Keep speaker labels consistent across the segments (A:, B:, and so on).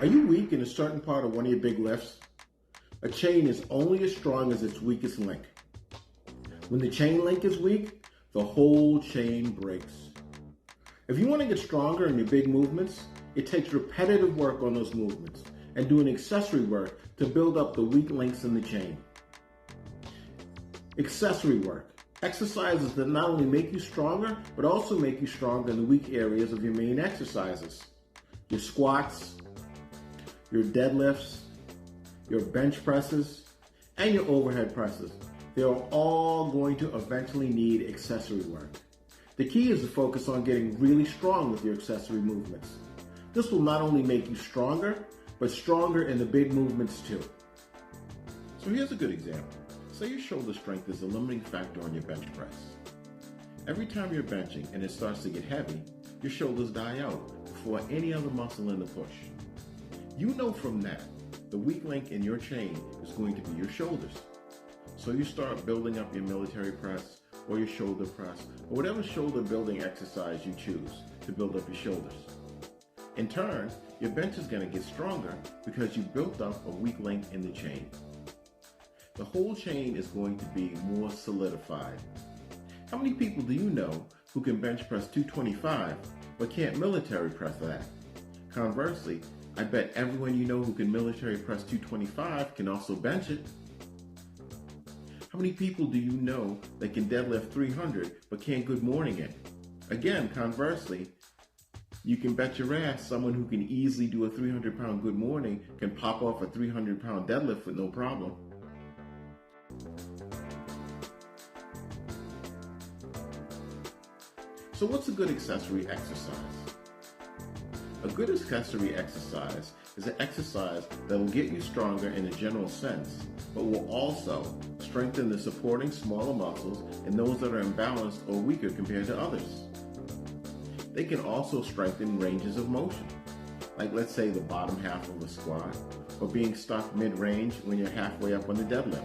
A: Are you weak in a certain part of one of your big lifts? A chain is only as strong as its weakest link. When the chain link is weak, the whole chain breaks. If you want to get stronger in your big movements, it takes repetitive work on those movements and doing accessory work to build up the weak links in the chain. Accessory work. Exercises that not only make you stronger, but also make you stronger in the weak areas of your main exercises. Your squats, your deadlifts, your bench presses, and your overhead presses. They are all going to eventually need accessory work. The key is to focus on getting really strong with your accessory movements. This will not only make you stronger, but stronger in the big movements too. So here's a good example. Say your shoulder strength is a limiting factor on your bench press. Every time you're benching and it starts to get heavy, your shoulders die out before any other muscle in the push. You know from that, the weak link in your chain is going to be your shoulders. So you start building up your military press or your shoulder press or whatever shoulder building exercise you choose to build up your shoulders. In turn, your bench is going to get stronger because you built up a weak link in the chain. The whole chain is going to be more solidified. How many people do you know who can bench press 225 but can't military press that? Conversely, I bet everyone you know who can military press 225 can also bench it. How many people do you know that can deadlift 300 but can't good morning it? Again, conversely, you can bet your ass someone who can easily do a 300-pound good morning can pop off a 300-pound deadlift with no problem. So what's a good accessory exercise? A good accessory exercise is an exercise that will get you stronger in a general sense, but will also strengthen the supporting smaller muscles and those that are imbalanced or weaker compared to others. They can also strengthen ranges of motion, like let's say the bottom half of a squat, or being stuck mid-range when you're halfway up on the deadlift.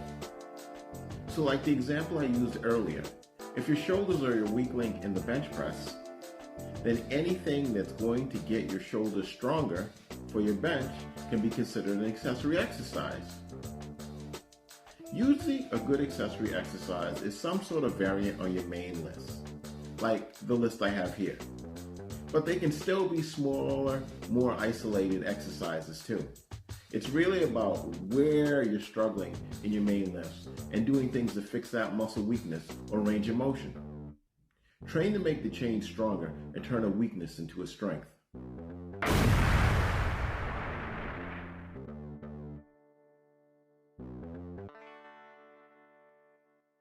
A: So like the example I used earlier, if your shoulders are your weak link in the bench press, then anything that's going to get your shoulders stronger for your bench can be considered an accessory exercise. Usually a good accessory exercise is some sort of variant on your main list, like the list I have here. But they can still be smaller, more isolated exercises too. It's really about where you're struggling in your main lifts and doing things to fix that muscle weakness or range of motion. Train to make the chain stronger and turn a weakness into a strength.